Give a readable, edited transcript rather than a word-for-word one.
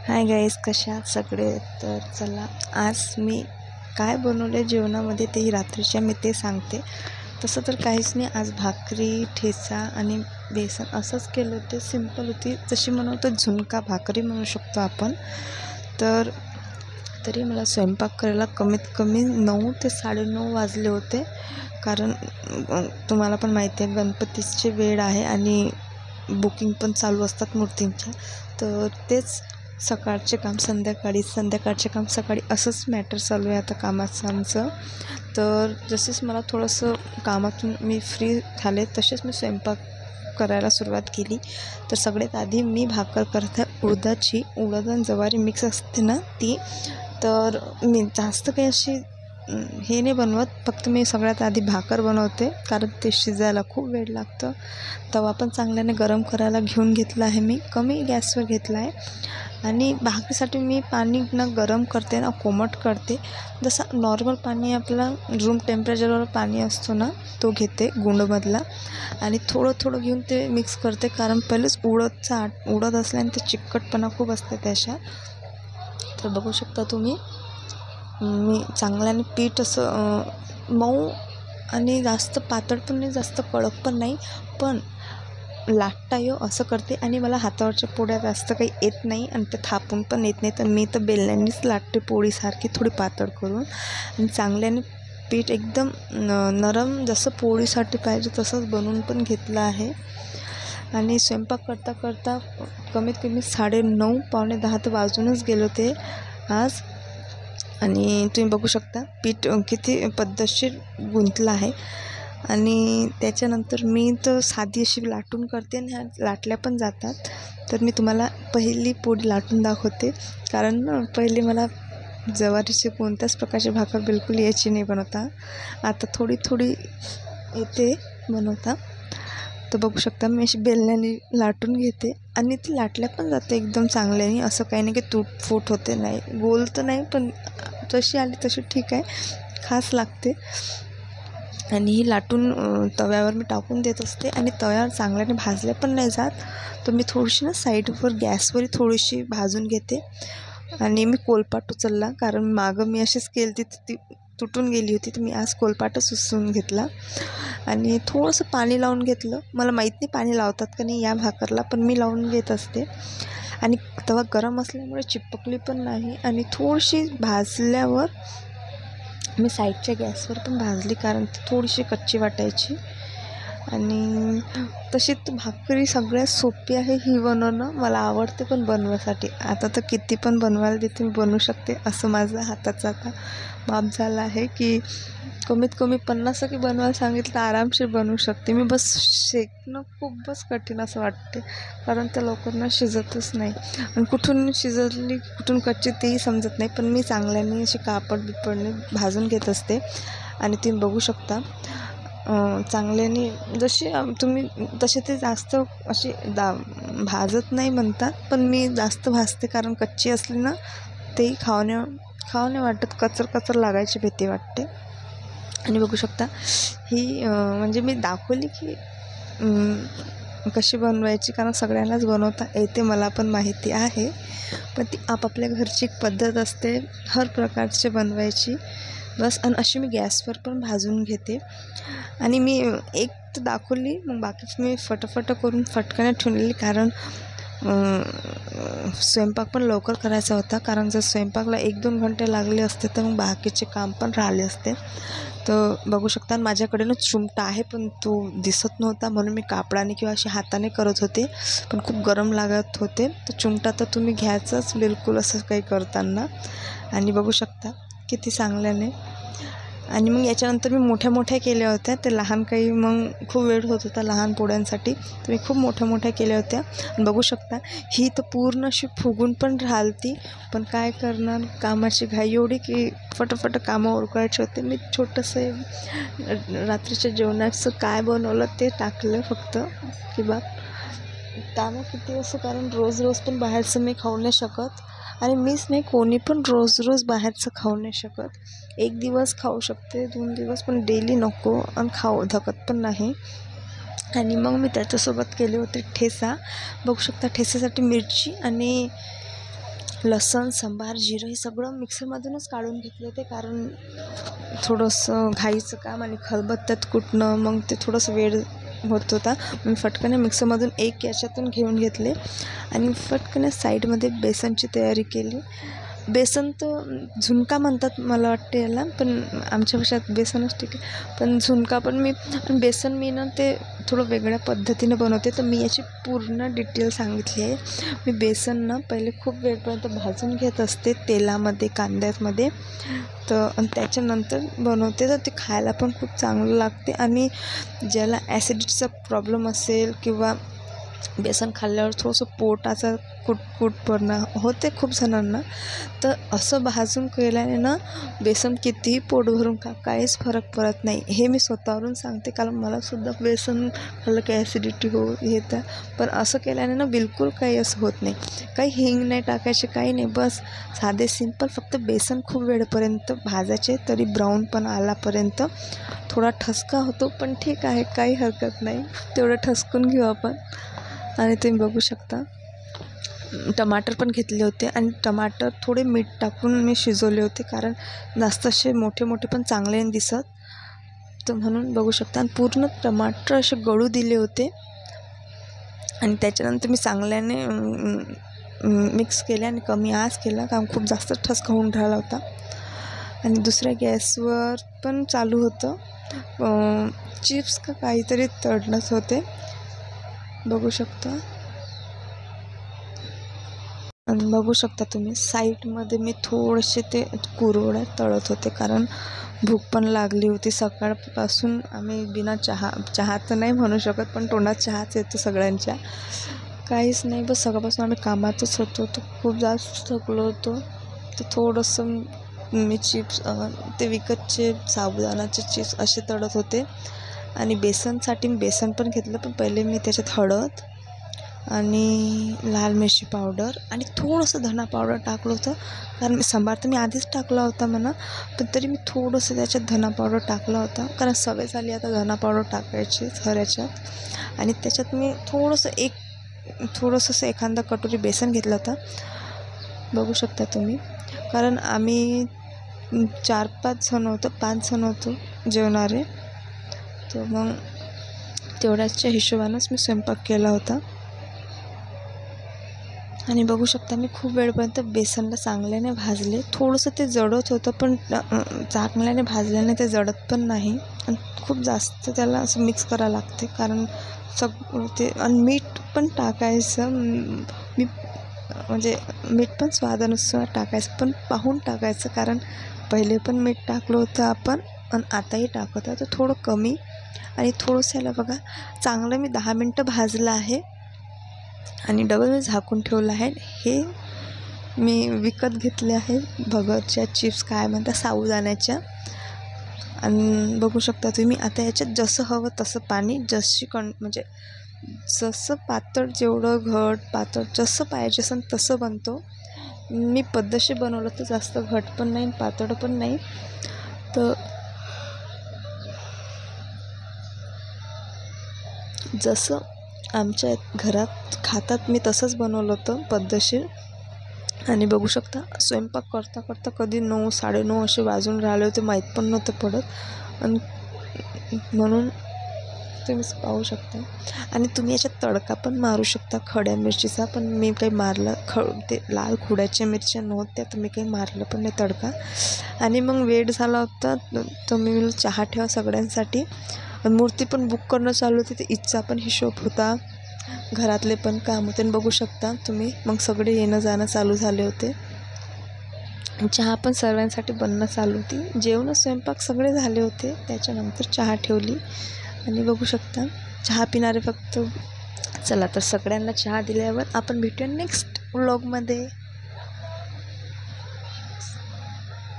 Hi guys, कशा आहात सगळे. तर चला, आज मी काय बनवलं जेवणामध्ये तेही रात्रीच्या मी ते सांगते. तसं तर काहीच नाही, आज भाकरी, ठेचा आणि बेसन असंच केलं होते. सिंपल होती, जशी म्हणतो झुणका भाकरी म्हणू शकतो आपण. तर तरी मला स्वयंपाक करायला कमीत कमी 9 ते 9:30 वाजले होते. कारण तुम्हाला पण माहिती आहे गणपतीची वेळ आहे आणि बुकिंग पण चालू असतात मूर्तींच्या. तर तेच सकाळचे काम संध्याकाळी, संध्याकाळचे काम सकाळी, असंच मॅटर चालू आहे आता कामाचं आमचं. तर जसेच मला थोडंसं कामातून मी फ्री झाले तसेच मी स्वयंपाक करायला सुरुवात केली. तर सगळ्यात आधी मी भाकर करते उडदाची. उडद आणि ज्वारी मिक्स असते ना ती. तर मी जास्त काही अशी हे नाही बनवत, फक्त मी सगळ्यात आधी भाकर बनवते कारण ते शिजायला खूप वेळ लागतं. तवा पण चांगल्याने गरम करायला घेऊन घेतला आहे, मी कमी गॅसवर घेतला आहे. आणि भाकरीसाठी मी पाणी ना गरम करते ना कोमट करते. जसं नॉर्मल पाणी आपला रूम टेम्परेचरवर पाणी असतो ना तो घेते गुंडमधला, आणि थोडं थोडं घेऊन ते मिक्स करते. कारण पहिलेच उडद असल्याने ते चिकटपणा खूप असते त्याच्यात. तर बघू शकता तुम्ही, मी चांगल्याने पीठ असं मऊ आणि जास्त पातळ पण नाही, जास्त कडक पण नाही, पण लाटता असं करते. आणि मला हातावरच्या पोळ्या जास्त काही येत नाही आणि ते थापून पण येत नाही, तर मी तर बेलण्यानेच लाटते पोळीसारखी थोडी पातळ करून. आणि चांगल्याने पीठ एकदम नरम जसं पोळीसाठी पाहिजे तसंच बनवून पण घेतलं आहे. आणि स्वयंपाक करता करता कमीत कमी 9:30 पावणे 10 तर वाजूनच गेलो ते आज. आणि तुम्ही बघू शकता पीठ किती पद्धतशीर गुंतलं आहे. आणि त्याच्यानंतर मी तर साधी अशी लाटून करते आणि ह्या लाटल्या पण जातात. तर मी तुम्हाला पहिली पोळी लाटून दाखवते. कारण पहिले मला ज्वारीची कोणत्याच प्रकारची भाकर बिलकुल यायची नाही बनवता. आता थोडी थोडी येते बनवता. तर बघू शकता मी अशी बेलण्याने लाटून घेते आणि ती लाटल्या पण जाते एकदम चांगल्याने. असं काही नाही की फूट होते, नाही, गोल तर नाही, पण जशी आली तशी ठीक आहे, खास लागते. आणि ही लाटून तव्यावर मी टाकून देत असते. आणि तव्यावर चांगल्याने भाजल्या पण नाही जात, तर मी थोडीशी ना साईडवर गॅसवर थोडीशी भाजून घेते. आणि मी कोलपाट उचलला, कारण मागं मी अशीच केली ती तुटून गेली होती, तर मी आज कोलपाटच उचलून घेतला. आणि थोडंसं पाणी लावून घेतलं. मला माहीत नाही पाणी लावतात का नाही या भाकरला, पण मी लावून घेत असते. आणि तवा गरम असल्यामुळे चिपकली पण नाही. आणि थोडीशी भाजल्यावर मी साईडच्या गॅसवर पण भाजली, कारण ती थोडीशी कच्ची वाटायची. आणि तशी तर भाकरी सगळ्यात सोपी आहे ही बनवणं, मला आवडते पण बनवायसाठी. आता तर किती पण बनवायला देते मी बनवू शकते, असं माझं हाताचा आता माप झालं आहे की कमीत कमी 50 बनवायला सांगितलं तर आरामशीर बनवू शकते मी. बस शेकणं खूपच कठीण असं वाटते, कारण त्या लवकर शिजतच नाही. आणि कुठून शिजली कुठून कच्ची तेही समजत नाही. पण मी चांगल्याने अशी बिपडने भाजून घेत असते. आणि तुम्ही बघू शकता चांगल्याने जशी तुम्ही तसे ते जास्त अशी भाजत नाही म्हणतात, पण मी जास्त भाजते, कारण कच्ची असली ना तेही खावणे वाटत, कचर लागायची भीती वाटते. आणि बघू शकता ही म्हणजे मी दाखवली की कशी बनवायची, कारण सगळ्यांनाच बनवता येते, मला पण माहिती आहे. पण ती आपापल्या घरची एक पद्धत असते हर प्रकारचे बनवायची. बस. आणि अशी मी गॅसवर पण भाजून घेते. आणि मी एक तर दाखवली, मग बाकीची मी फटाफट करून फटकन ठेवलेली, कारण स्वयंपाक पण लवकर करायचा होता. कारण जर स्वयंपाकला 1-2 घंटे लागले असते तर मग बाकीचे काम पण राहिले असते. तर बघू शकता माझ्याकडे ना चिमटा आहे, पण तो दिसत नव्हता, म्हणून मी कापडाने किंवा अशी हाताने करत होते, पण खूप गरम लागत होते. तर चिमटा तर तुम्ही घ्यायचाच बिलकुल असं काही करताना. आणि बघू शकता किती चांगल्याने. आणि मग याच्यानंतर मी मोठ्या केल्या होत्या. ते लहान काही मग खूप वेळ होत होता लहान पोळ्यांसाठी, तर मी खूप मोठ्या केल्या होत्या. बघू शकता ही तर पूर्ण अशी फुगून पण राहिली, पण काय करणार, कामाची घाई एवढी की फटाफट कामं उरकायचे होते. मी छोटंसं रात्रीच्या जेवणाचं काय बनवलं ते टाकलं फक्त, किंवा कामं किती असं, कारण रोज पण बाहेरचं मी खाऊ नाही शकत. आणि मीच नाही, कोणी पण रोज बाहेरचं खाऊ नाही शकत. 1 दिवस खाऊ शकते, 2 दिवस, पण डेली नको, आणि खाऊ धकत पण नाही. आणि मग मी त्याच्यासोबत केले होते ठेचा. बघू शकता ठेचासाठी मिरची आणि लसूण, सांबार, जिरं हे सगळं मिक्सरमधूनच काढून घेतले होते, कारण थोडंसं घाईचं काम आणि खलबत्त्यात कुटणं मग ते थोडंसं वेळ होत होता. मी फटकन मिक्सरमधून एक याच्यातून घेऊन घेतले आणि फटकन साईडमध्ये बेसनची तयारी केली. बेसन तर झुणका म्हणतात मला वाटते याला, पण आमच्या भाषेत बेसनच ठीक आहे. पण झुणका पण बेसन मी ना ते थोडं वेगळ्या पद्धतीने बनवते, तर मी याची पूर्ण डिटेल सांगितली आहे. मी बेसन ना पहिले खूप वेळपर्यंत भाजून घेत असते तेलामध्ये, कांद्यामध्ये, तर आणि त्याच्यानंतर बनवते, तर ते खायला पण खूप चांगलं लागते. आणि ज्याला ॲसिडिटीचा प्रॉब्लेम असेल किंवा बेसन खाल्ल्यावर थोडंसं पोटाचा कुटकुटपणा होते खूप जणांना, तर असं भाजून केल्याने ना बेसन कितीही पोट भरून काहीच फरक पडत नाही. हे मी स्वतःवरून सांगते, कारण मलासुद्धा बेसन खाल्लं की ॲसिडिटी येतं. पण असं केल्याने ना बिलकुल काही असं होत नाही. काही हिंग नाही टाकायचे, काही नाही, बस साधे सिंपल फक्त बेसन खूप वेळपर्यंत भाजायचे, तरी ब्राऊन पण आलापर्यंत. थोडा ठसका होतो पण ठीक आहे, काही हरकत नाही, तेवढं ठसकून घेऊ आपण. आणि तुम्ही बघू शकता टमाटर पण घेतले होते आणि टमाटर थोडे मीठ टाकून मी शिजवले होते, कारण जास्त असे मोठे मोठे पण चांगले नाही दिसत, तर म्हणून बघू शकता. आणि पूर्ण टमाटर असे गळू दिले होते आणि त्याच्यानंतर मी चांगल्याने मिक्स केले आणि कमी आच केला, कारण खूप जास्त ठसका होऊन राहिला होता. आणि दुसऱ्या गॅसवर पण चालू होतं चिप्स का काहीतरी तळणंच होते, बघू शकता. आणि बघू शकता तुम्ही साईडमध्ये मी थोडेसे ते कुरवड्या तळत होते, कारण भूक पण लागली होती. सकाळपासून आम्ही बिना चहा तर नाही म्हणू शकत, पण तोंडात चहाच येतो सगळ्यांच्या. काहीच नाही, बस सकाळपासून आम्ही कामातच होतो, तर खूप जास्त थकलो होतो. तर थोडंसं मी चिप्स ते विकतचे साबुदाणाचे चिप्स असे तळत होते. आणि बेसनसाठी मी बेसन पण घेतलं, पण पहिले मी त्याच्यात हळद आणि लाल मिरची पावडर आणि थोडंसं धना पावडर टाकलं होतं, कारण सांबार तर मी आधीच टाकला होता म्हणा, पण तरी मी थोडंसं त्याच्यात धना पावडर टाकला होता, कारण सवय झाली आता धना पावडर टाकायची हर याच्यात. आणि त्याच्यात मी थोडंसं एखादा कटोरी बेसन घेतलं होतं, बघू शकता तुम्ही. कारण आम्ही 4-5 जण होतो जेवणारे, तर मग तेवढ्याच्या हिशोबानंच मी स्वयंपाक केला होता. आणि बघू शकता मी खूप वेळपर्यंत बेसनला चांगल्याने भाजले. थोडंसं ते जळत होतं, पण चांगल्याने भाजल्याने ते जळत पण नाही. आणि खूप जास्त त्याला असं मिक्स करावं लागते, कारण ते. आणि मीठ पण टाकायचं, मी म्हणजे मीठ पण स्वादानुसार टाकायचं, पण पाहून टाकायचं, कारण पहिले पण मीठ टाकलं होतं आपण आणि आताही टाकत आहे, तर थोडं कमी. आणि थोडंसं याला बघा चांगलं मी 10 मिनटं भाजलं आहे आणि डबल मी झाकून ठेवलं आहे. हे मी विकत घेतले आहे भगतच्या चिप्स, काय म्हणतात, साबुदाण्याच्या. आणि बघू शकता तुम्ही. आता याच्यात जसं हवं तसं पाणी, म्हणजे जसं पातळ, जेवढं घट पातळ जसं पाहिजे असेल तसं बनतो. मी पद्धतशीर बनवलं तर जास्त घट पण नाही पातळ पण नाही, तर जसं आमच्या घरात खातात मी तसंच बनवलं होतं पद्धतशीर. आणि बघू शकता स्वयंपाक करता करता कधी 9, 9:30 असे वाजून राहिले होते, माहीत पण नव्हतं पडत. आणि म्हणून तुम्ही पाहू शकता. आणि तुम्ही याच्यात तडका पण मारू शकता खड्या मिरचीचा, पण मी काही मारलं, ते लाल खोड्याच्या मिरच्या नव्हत्या, तर मी काही मारलं पण नाही तडका. आणि मग वेळ झाला होता, तर मी चहा ठेवा सगळ्यांसाठी. मूर्ती पण बुक करणं चालू होती, तर इथचा पण हिशोब होता, घरातले पण काम होते. आणि बघू शकता तुम्ही, मग सगळे येणं जाणं चालू झाले होते. चहा पण सर्वांसाठी बनणं चालू होती. जेवण स्वयंपाक सगळे झाले होते, त्याच्यानंतर चहा ठेवली. आणि बघू शकता चहा पिणारे फक्त. चला तर सगळ्यांना चहा दिल्यावर आपण भेटूया नेक्स्ट व्लॉगमध्ये.